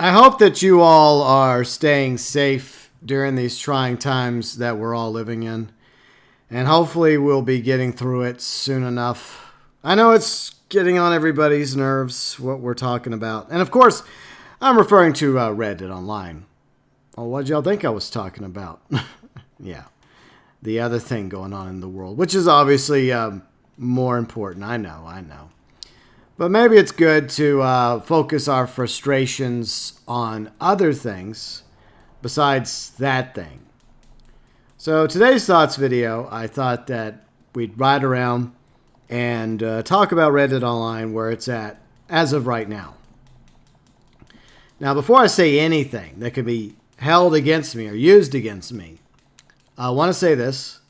I hope that you all are staying safe during these trying times that we're all living in. And hopefully we'll be getting through it soon enough. I know it's getting on everybody's nerves, what we're talking about. And of course, I'm referring to Red Dead Online. Well, what did y'all think I was talking about? Yeah, the other thing going on in the world, which is obviously more important. I know. But maybe it's good to focus our frustrations on other things besides that thing. So today's thoughts video, I thought that we'd ride around and talk about Red Dead Online, where it's at as of right now. Now, before I say anything that could be held against me or used against me, I want to say this.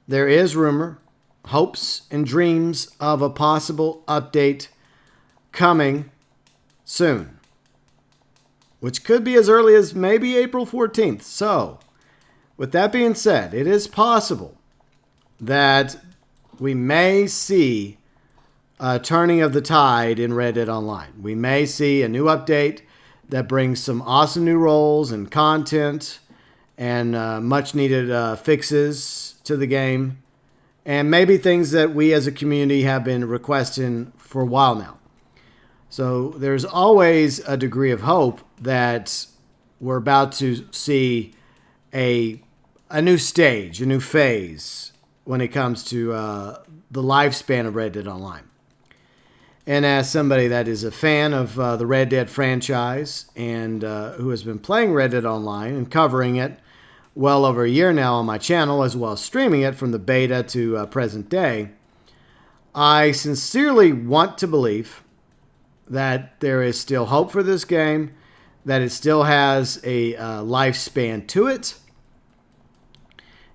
There is rumor, hopes, and dreams of a possible update coming soon, which could be as early as maybe April 14th. So, with that being said, it is possible that we may see a turning of the tide in Red Dead Online. We may see a new update that brings some awesome new roles and content and much needed fixes to the game. And maybe things that we as a community have been requesting for a while now. So there's always a degree of hope that we're about to see a new stage, a new phase when it comes to the lifespan of Red Dead Online. And as somebody that is a fan of the Red Dead franchise and who has been playing Red Dead Online and covering it well over a year now on my channel, as well as streaming it from the beta to present day, I sincerely want to believe that there is still hope for this game, that it still has a lifespan to it,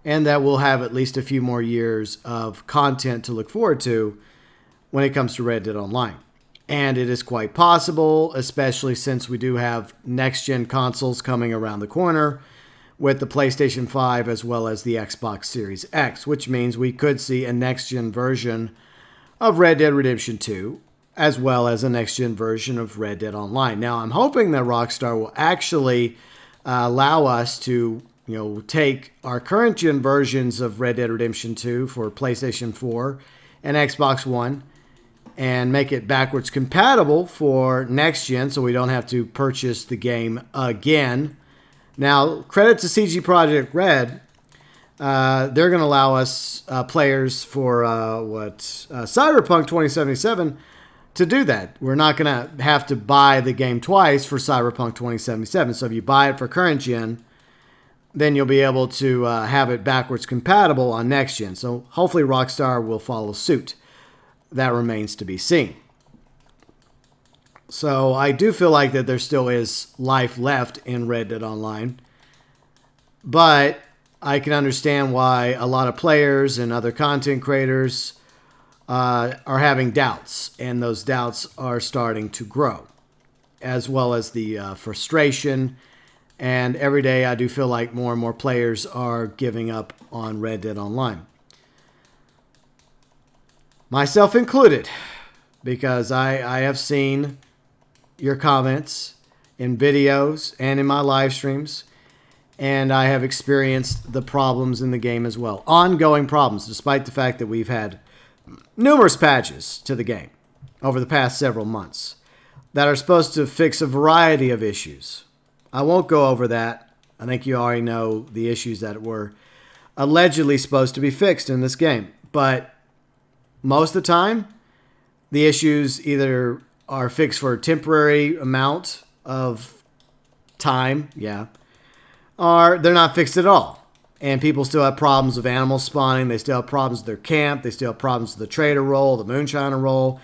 and that we'll have at least a few more years of content to look forward to when it comes to Red Dead Online. And it is quite possible, especially since we do have next-gen consoles coming around the corner with the PlayStation 5 as well as the Xbox Series X, which means we could see a next-gen version of Red Dead Redemption 2 as well as a next-gen version of Red Dead Online. Now, I'm hoping that Rockstar will actually allow us to take our current-gen versions of Red Dead Redemption 2 for PlayStation 4 and Xbox One and make it backwards compatible for next-gen so we don't have to purchase the game again. Now, credit to CG Projekt Red. They're going to allow us players for Cyberpunk 2077 to do that. We're not going to have to buy the game twice for Cyberpunk 2077. So if you buy it for current gen, then you'll be able to have it backwards compatible on next gen. So hopefully Rockstar will follow suit. That remains to be seen. So I do feel like that there still is life left in Red Dead Online. But I can understand why a lot of players and other content creators are having doubts. And those doubts are starting to grow. As well as the frustration. And every day I do feel like more and more players are giving up on Red Dead Online. Myself included. Because I have seen your comments in videos and in my live streams, and I have experienced the problems in the game as well. Ongoing problems, despite the fact that we've had numerous patches to the game over the past several months that are supposed to fix a variety of issues. I won't go over that. I think you already know the issues that were allegedly supposed to be fixed in this game. But most of the time, the issues either are fixed for a temporary amount of time, or they're not fixed at all. And people still have problems with animals spawning. They still have problems with their camp. They still have problems with the trader role, the moonshiner role,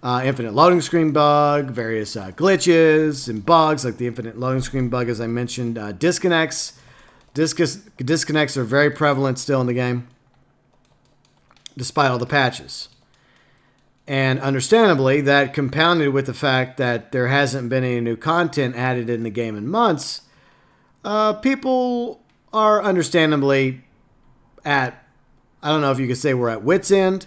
infinite loading screen bug, various glitches and bugs like the infinite loading screen bug, as I mentioned, disconnects. Disconnects are very prevalent still in the game, despite all the patches. And understandably, that compounded with the fact that there hasn't been any new content added in the game in months, people are understandably at, I don't know if you could say we're at wit's end.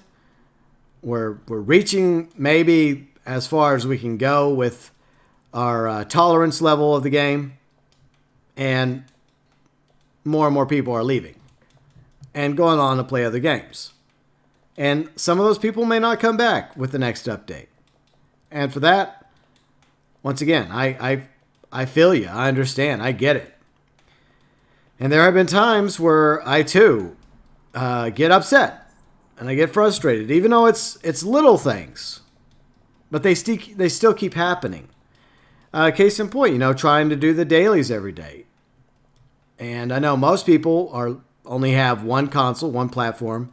We're reaching maybe as far as we can go with tolerance level of the game, and more people are leaving and going on to play other games. And some of those people may not come back with the next update. And for that, once again, I feel you. I understand. I get it. And there have been times where I too get upset and I get frustrated, even though it's little things, but they still keep happening. Case in point, trying to do the dailies every day. And I know most people only have one console, one platform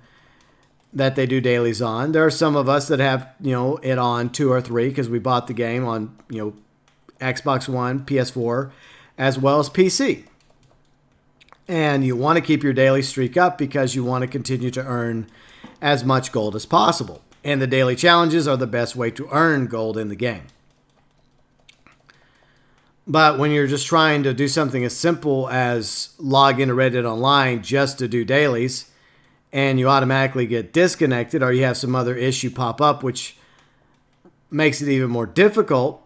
that they do dailies on. There are some of us that have, it on 2 or 3 because we bought the game on, Xbox One, PS4, as well as PC. And you want to keep your daily streak up because you want to continue to earn as much gold as possible. And the daily challenges are the best way to earn gold in the game. But when you're just trying to do something as simple as log into Red Dead Online just to do dailies, and you automatically get disconnected or you have some other issue pop up, which makes it even more difficult,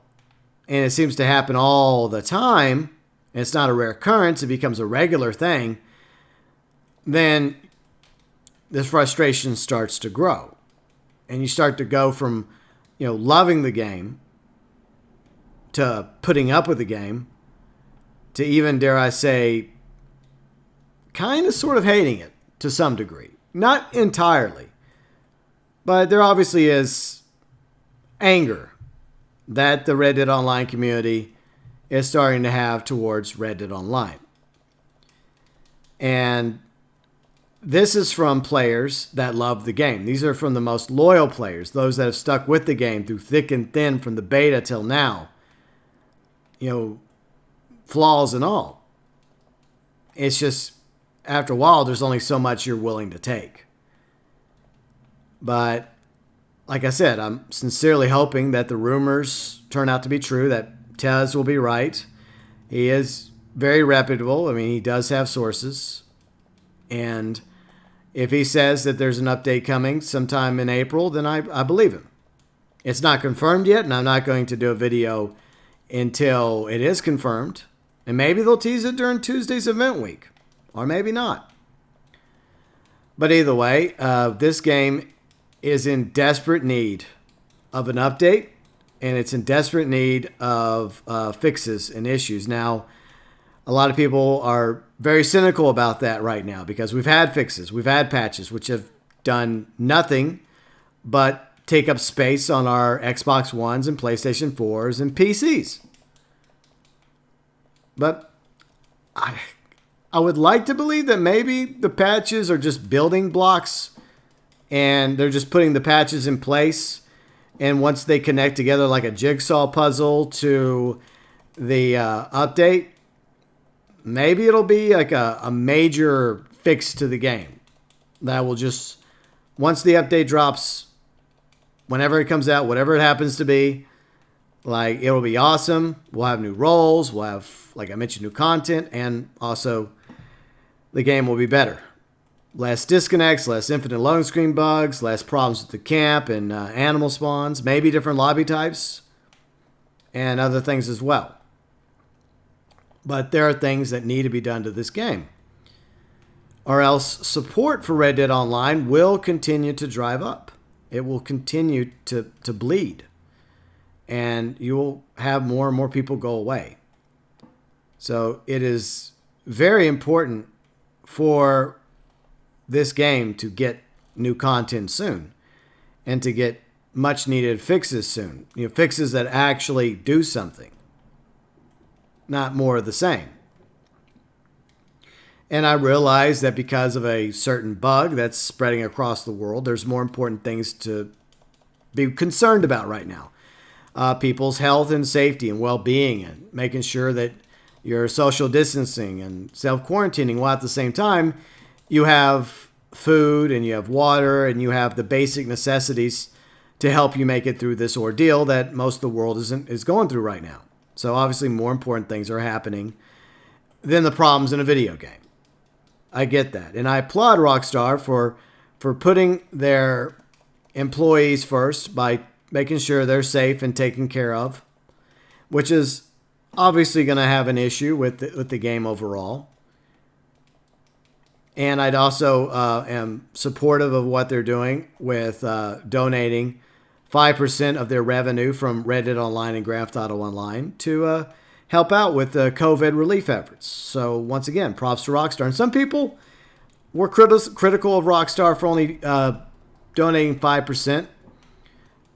and it seems to happen all the time, and it's not a rare occurrence, it becomes a regular thing, then this frustration starts to grow. And you start to go from, loving the game to putting up with the game to even, dare I say, kind of sort of hating it to some degree. Not entirely, but there obviously is anger that the Red Dead Online community is starting to have towards Red Dead Online. And this is from players that love the game. These are from the most loyal players, those that have stuck with the game through thick and thin from the beta till now. Flaws and all. It's just, after a while, there's only so much you're willing to take. But, like I said, I'm sincerely hoping that the rumors turn out to be true, that Tez will be right. He is very reputable. I mean, he does have sources. And if he says that there's an update coming sometime in April, then I believe him. It's not confirmed yet, and I'm not going to do a video until it is confirmed. And maybe they'll tease it during Tuesday's event week. Or maybe not. But either way, this game is in desperate need of an update. And it's in desperate need of fixes and issues. Now, a lot of people are very cynical about that right now because we've had fixes, we've had patches, which have done nothing but take up space on our Xbox Ones and PlayStation 4s and PCs. But I would like to believe that maybe the patches are just building blocks and they're just putting the patches in place. And once they connect together like a jigsaw puzzle to the update, maybe it'll be like a major fix to the game that will just, once the update drops, whenever it comes out, whatever it happens to be, like, it'll be awesome. We'll have new roles. We'll have, like I mentioned, new content. And also, the game will be better. Less disconnects, less infinite loading screen bugs, less problems with the camp and animal spawns, maybe different lobby types, and other things as well. But there are things that need to be done to this game. Or else support for Red Dead Online will continue to drive up. It will continue to bleed. And you will have more and more people go away. So it is very important for this game to get new content soon. And to get much needed fixes soon. Fixes that actually do something. Not more of the same. And I realize that because of a certain bug that's spreading across the world, there's more important things to be concerned about right now. People's health and safety and well-being, and making sure that you're social distancing and self-quarantining, while at the same time you have food and you have water and you have the basic necessities to help you make it through this ordeal that most of the world is going through right now. So obviously more important things are happening than the problems in a video game. I get that. And I applaud Rockstar for putting their employees first by making sure they're safe and taken care of. which is obviously going to have an issue with the game overall. And I'd also am supportive of what they're doing with donating 5% of their revenue from Reddit Online and Grand Theft Auto Online to help out with the COVID relief efforts. So once again, props to Rockstar. And some people were critical of Rockstar for only donating 5%,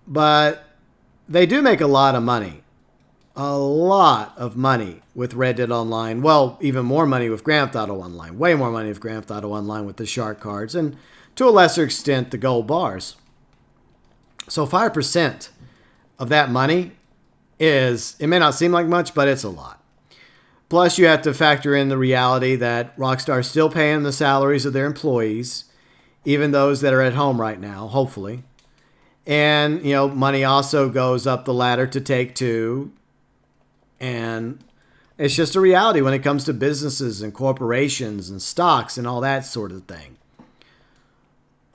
but they do make a lot of money. A lot of money with Red Dead Online. Well, even more money with Grand Theft Auto Online. Way more money with Grand Theft Auto Online with the shark cards. And to a lesser extent, the gold bars. So 5% of that money is, it may not seem like much, but it's a lot. Plus, you have to factor in the reality that Rockstar is still paying the salaries of their employees, even those that are at home right now, hopefully. And, money also goes up the ladder to Take-Two. And it's just a reality when it comes to businesses and corporations and stocks and all that sort of thing.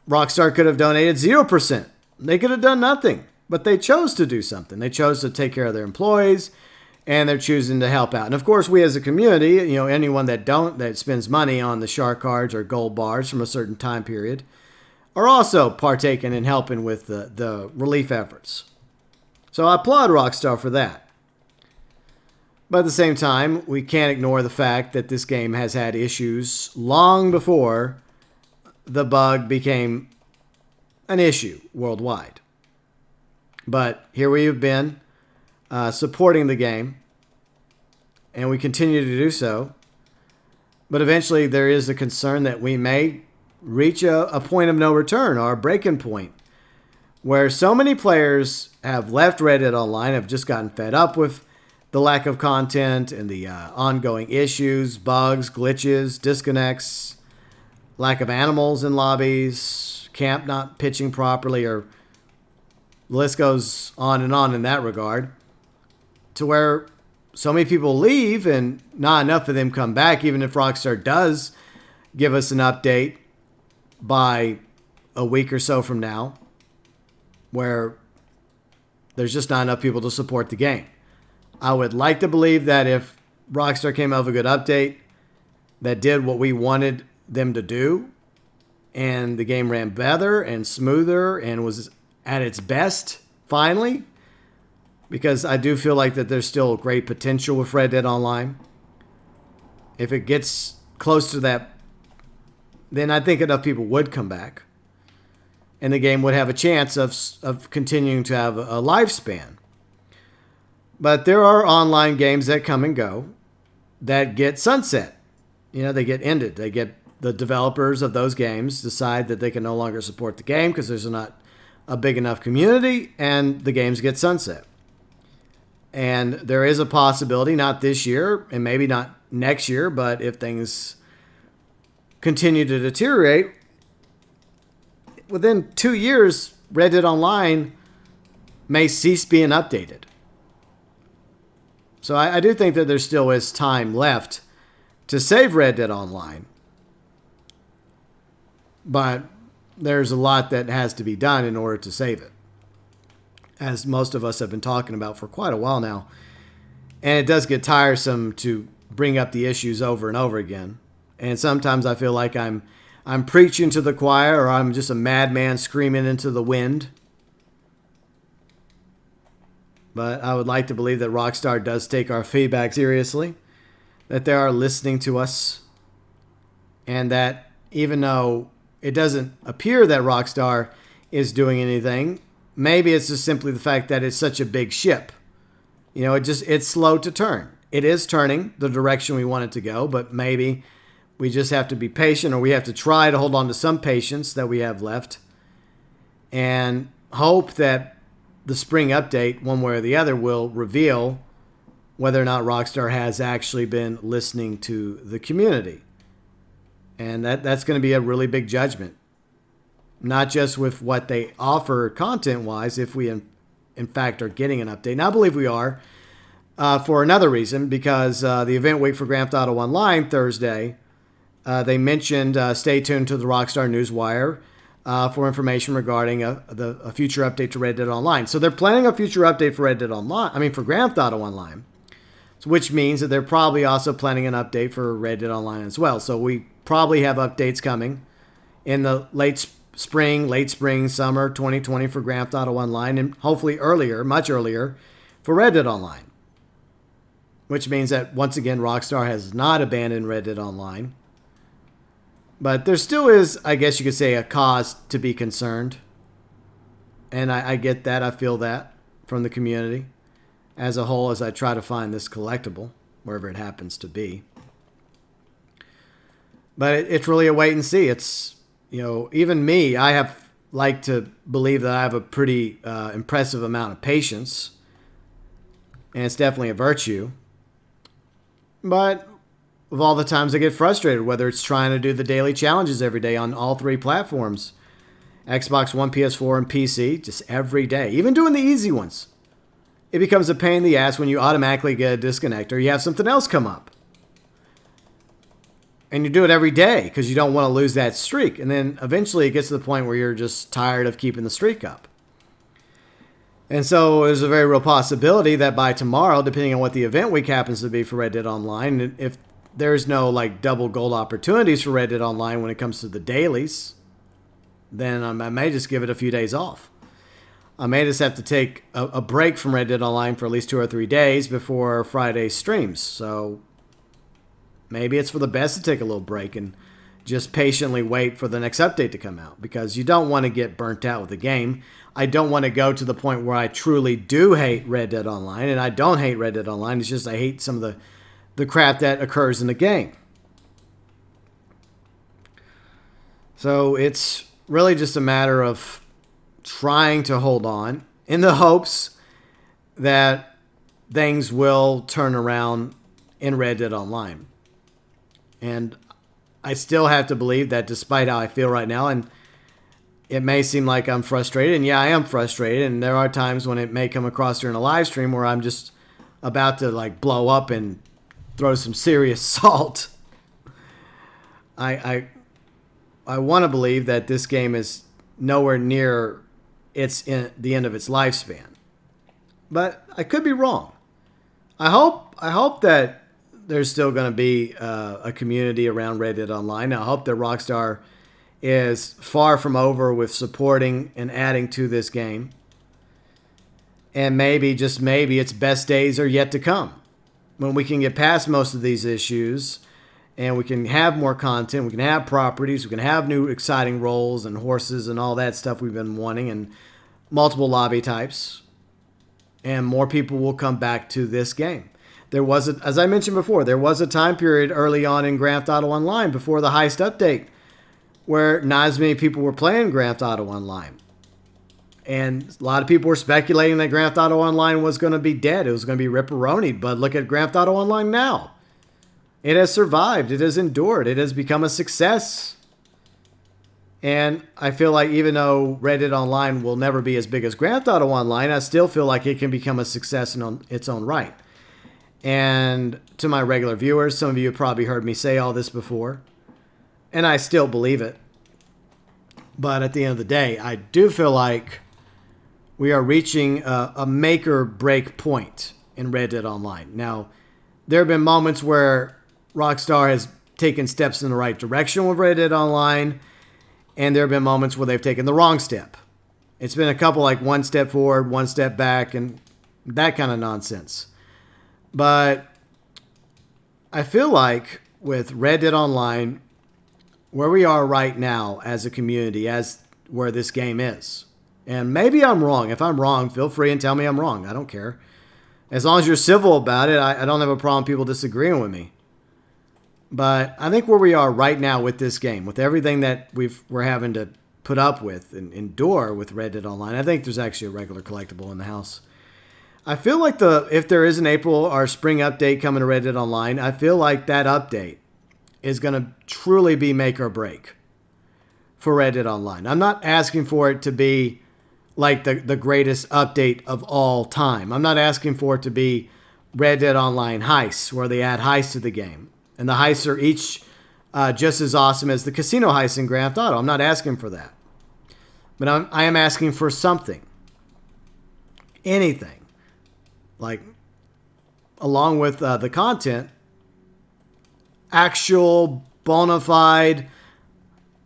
Rockstar could have donated 0%. They could have done nothing, but they chose to do something. They chose to take care of their employees, and they're choosing to help out. And of course, we as a community, anyone that spends money on the shark cards or gold bars from a certain time period, are also partaking in helping with the relief efforts. So I applaud Rockstar for that. But at the same time, we can't ignore the fact that this game has had issues long before the bug became an issue worldwide. But here we have been supporting the game, and we continue to do so. But eventually there is a concern that we may reach a point of no return, or a breaking point, where so many players have left Reddit Online, have just gotten fed up with the lack of content and the ongoing issues, bugs, glitches, disconnects, lack of animals in lobbies, camp not pitching properly, or the list goes on in that regard, to where so many people leave and not enough of them come back, even if Rockstar does give us an update by a week or so from now, where there's just not enough people to support the game. I would like to believe that if Rockstar came out with a good update that did what we wanted them to do, and the game ran better and smoother and was at its best, finally, because I do feel like that there's still great potential with Red Dead Online. If it gets close to that, then I think enough people would come back, and the game would have a chance of continuing to have a lifespan. But there are online games that come and go that get sunset. They get ended. The developers of those games decide that they can no longer support the game because there's not a big enough community, and the games get sunset. And there is a possibility, not this year and maybe not next year, but if things continue to deteriorate, within 2 years, Red Dead Online may cease being updated. So I do think that there still is time left to save Red Dead Online. But there's a lot that has to be done in order to save it, as most of us have been talking about for quite a while now. And it does get tiresome to bring up the issues over and over again. And sometimes I feel like I'm preaching to the choir, or I'm just a madman screaming into the wind. But I would like to believe that Rockstar does take our feedback seriously, that they are listening to us, and that even though it doesn't appear that Rockstar is doing anything, maybe it's just simply the fact that it's such a big ship. It's slow to turn. It is turning the direction we want it to go, but maybe we just have to be patient, or we have to try to hold on to some patience that we have left, and hope that the spring update, one way or the other, will reveal whether or not Rockstar has actually been listening to the community. And that's going to be a really big judgment. Not just with what they offer content-wise, if we in fact are getting an update. And I believe we are, for another reason, because the event week for Grand Theft Auto Online Thursday, they mentioned, stay tuned to the Rockstar Newswire, for information regarding a future update to Red Dead Online. So they're planning a future update for Red Dead Online. I mean, for Grand Theft Auto Online, which means that they're probably also planning an update for Red Dead Online as well. So we probably have updates coming in the late spring, summer 2020 for Grand Theft Auto Online, and hopefully earlier, much earlier, for Red Dead Online. Which means that, once again, Rockstar has not abandoned Red Dead Online. But there still is, I guess you could say, a cause to be concerned. And I get that. I feel that from the community as a whole as I try to find this collectible, wherever it happens to be. But it's really a wait and see. It's, even me, I have like to believe that I have a pretty impressive amount of patience. And it's definitely a virtue. But of all the times I get frustrated, whether it's trying to do the daily challenges every day on all 3 platforms, Xbox One, PS4, and PC, just every day, even doing the easy ones, it becomes a pain in the ass when you automatically get a disconnect or you have something else come up. And you do it every day because you don't want to lose that streak. And then eventually it gets to the point where you're just tired of keeping the streak up. And so there's a very real possibility that by tomorrow, depending on what the event week happens to be for Red Dead Online, if there's no double gold opportunities for Red Dead Online when it comes to the dailies, then I may just give it a few days off. I may just have to take a break from Red Dead Online for at least 2 or 3 days before Friday streams. So maybe it's for the best to take a little break and just patiently wait for the next update to come out, because you don't want to get burnt out with the game. I don't want to go to the point where I truly do hate Red Dead Online, and I don't hate Red Dead Online. It's just I hate some of the crap that occurs in the game. So it's really just a matter of trying to hold on in the hopes that things will turn around in Red Dead Online. And I still have to believe that, despite how I feel right now, and it may seem like I'm frustrated, and yeah, I am frustrated, and there are times when it may come across during a live stream where I'm just about to blow up and throw some serious salt. I want to believe that this game is nowhere near the end of its lifespan, but I could be wrong. I hope that there's still going to be a community around Red Dead Online. I hope that Rockstar is far from over with supporting and adding to this game. And maybe, just maybe, its best days are yet to come, when we can get past most of these issues and we can have more content, we can have properties, we can have new exciting roles and horses and all that stuff we've been wanting, and multiple lobby types, and more people will come back to this game. There was, as I mentioned before, there was a time period early on in Grand Theft Auto Online before the heist update where not as many people were playing Grand Theft Auto Online. And a lot of people were speculating that Grand Theft Auto Online was going to be dead. It was going to be ripperonied. But look at Grand Theft Auto Online now. It has survived. It has endured. It has become a success. And I feel like even though Red Dead Online will never be as big as Grand Theft Auto Online, I still feel like it can become a success in its own right. And to my regular viewers, some of you have probably heard me say all this before, and I still believe it. But at the end of the day, I do feel like we are reaching a make or break point in Red Dead Online. Now, there have been moments where Rockstar has taken steps in the right direction with Red Dead Online, and there have been moments where they've taken the wrong step. It's been a couple one step forward, one step back, and that kind of nonsense. But I feel like with Red Dead Online, where we are right now as a community, as where this game is, and maybe I'm wrong. If I'm wrong, feel free and tell me I'm wrong. I don't care. As long as you're civil about it, I don't have a problem people disagreeing with me. But I think where we are right now with this game, with everything that we're having to put up with and endure with Red Dead Online, I think there's actually a regular collectible in the house. I feel like if there is an April or spring update coming to Red Dead Online, I feel like that update is going to truly be make or break for Red Dead Online. I'm not asking for it to be like the greatest update of all time. I'm not asking for it to be Red Dead Online heists, where they add heists to the game. And the heists are each just as awesome as the casino heists in Grand Theft Auto. I'm not asking for that. But I am asking for something. Anything. Like, along with the content, actual bona fide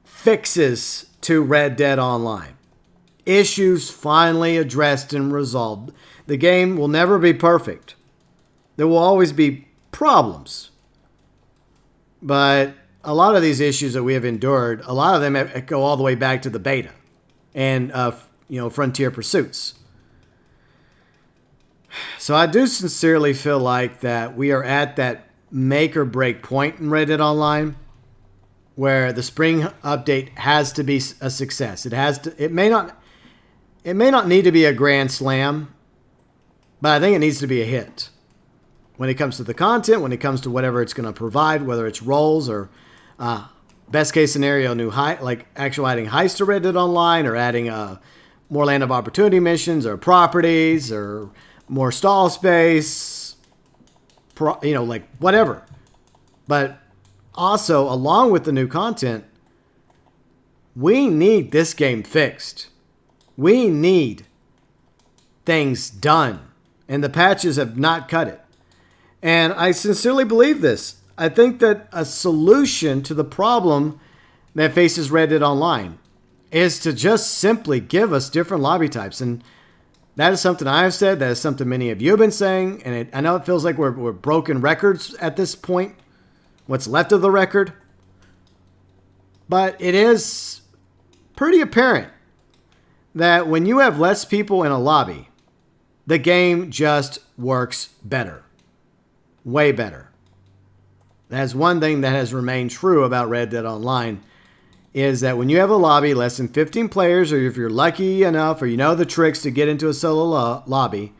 fixes to Red Dead Online. Issues finally addressed and resolved. The game will never be perfect. There will always be problems. But a lot of these issues that we have endured, a lot of them go all the way back to the beta and Frontier Pursuits. So I do sincerely feel like that we are at that make or break point in Red Dead Online where the spring update has to be a success. It may not need to be a grand slam, but I think it needs to be a hit. When it comes to the content, when it comes to whatever it's going to provide, whether it's roles or best case scenario, like actual adding heist to Red Dead Online, or adding more land of opportunity missions or properties or more stall space, like whatever. But also, along with the new content, we need this game fixed. We need things done. And the patches have not cut it. And I sincerely believe this. I think that a solution to the problem that faces Red Dead Online is to just simply give us different lobby types. And that is something I've said. That is something many of you have been saying. And I know it feels like we're broken records at this point. What's left of the record. But it is pretty apparent that when you have less people in a lobby, the game just works better. Way better. That's one thing that has remained true about Red Dead Online, is that when you have a lobby less than 15 players, or if you're lucky enough or you know the tricks to get into a solo lobby,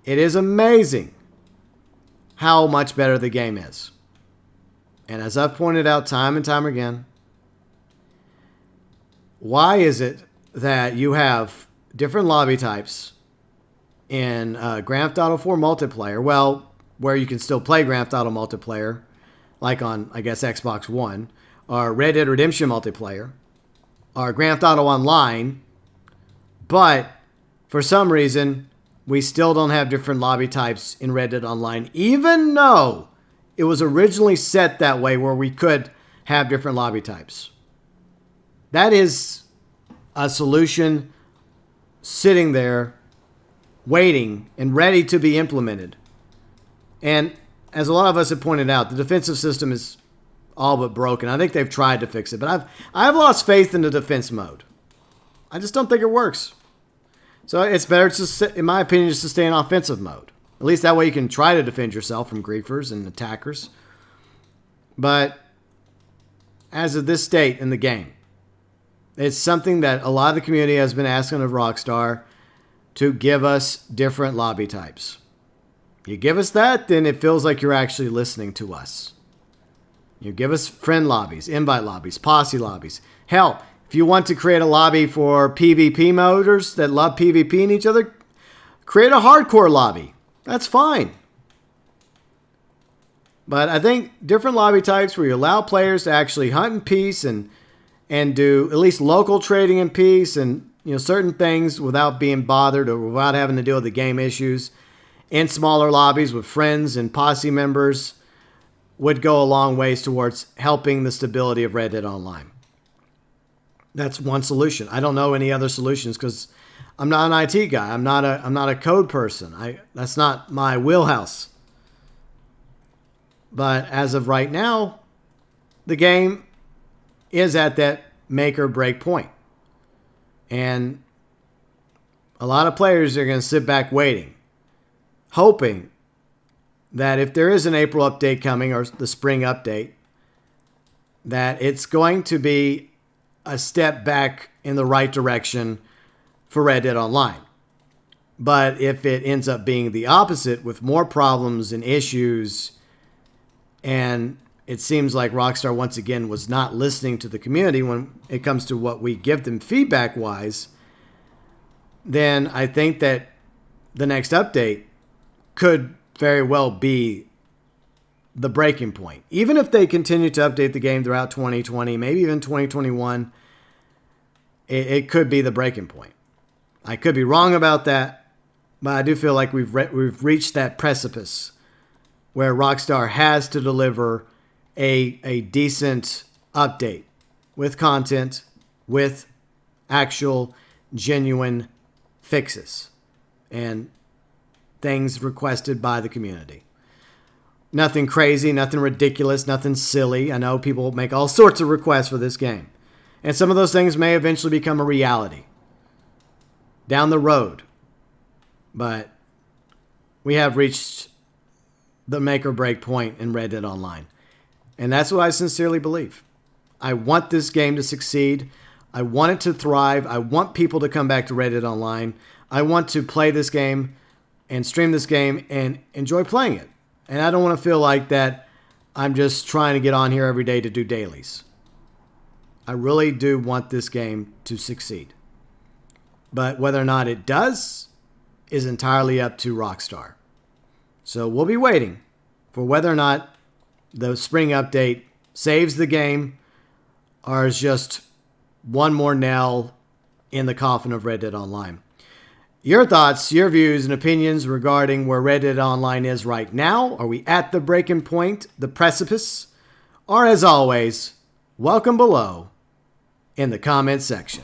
it is amazing how much better the game is. And as I've pointed out time and time again, why is it that you have different lobby types in Grand Theft Auto 4 multiplayer? Well, where you can still play Grand Theft Auto multiplayer, like on, I guess, Xbox One, or Red Dead Redemption multiplayer, or Grand Theft Auto Online, but for some reason, we still don't have different lobby types in Red Dead Online, even though it was originally set that way where we could have different lobby types. That is a solution sitting there, waiting and ready to be implemented. And as a lot of us have pointed out, the defensive system is all but broken. I think they've tried to fix it, but I've lost faith in the defense mode. I just don't think it works. So it's better, in my opinion, just to stay in offensive mode. At least that way you can try to defend yourself from griefers and attackers. But as of this state in the game, it's something that a lot of the community has been asking of Rockstar to give us different lobby types. You give us that, then it feels like you're actually listening to us. You give us friend lobbies, invite lobbies, posse lobbies. Hell, if you want to create a lobby for PvP moders that love PvPing each other, create a hardcore lobby. That's fine. But I think different lobby types where you allow players to actually hunt in peace and do at least local trading in peace and certain things without being bothered or without having to deal with the game issues in smaller lobbies with friends and posse members would go a long ways towards helping the stability of Red Dead Online. That's one solution. I don't know any other solutions because I'm not an IT guy. I'm not a code person. That's not my wheelhouse. But as of right now, the game is at that make or break point. And a lot of players are going to sit back waiting, hoping that if there is an April update coming or the spring update, that it's going to be a step back in the right direction for Red Dead Online. But if it ends up being the opposite with more problems and issues, and it seems like Rockstar once again was not listening to the community when it comes to what we give them feedback-wise, then I think that the next update could very well be the breaking point. Even if they continue to update the game throughout 2020, maybe even 2021, it could be the breaking point. I could be wrong about that, but I do feel like we've reached that precipice where Rockstar has to deliver a decent update with content, with actual genuine fixes and things requested by the community. Nothing crazy, nothing ridiculous, nothing silly. I know people make all sorts of requests for this game. And some of those things may eventually become a reality down the road. But we have reached the make or break point in Red Dead Online. And that's what I sincerely believe. I want this game to succeed. I want it to thrive. I want people to come back to Red Dead Online. I want to play this game and stream this game and enjoy playing it. And I don't want to feel like that I'm just trying to get on here every day to do dailies. I really do want this game to succeed. But whether or not it does is entirely up to Rockstar. So we'll be waiting for whether or not the spring update saves the game or is just one more nail in the coffin of Red Dead Online. Your thoughts, your views, and opinions regarding where Red Dead Online is right now. Are we at the breaking point, the precipice? Or as always, welcome below in the comment section.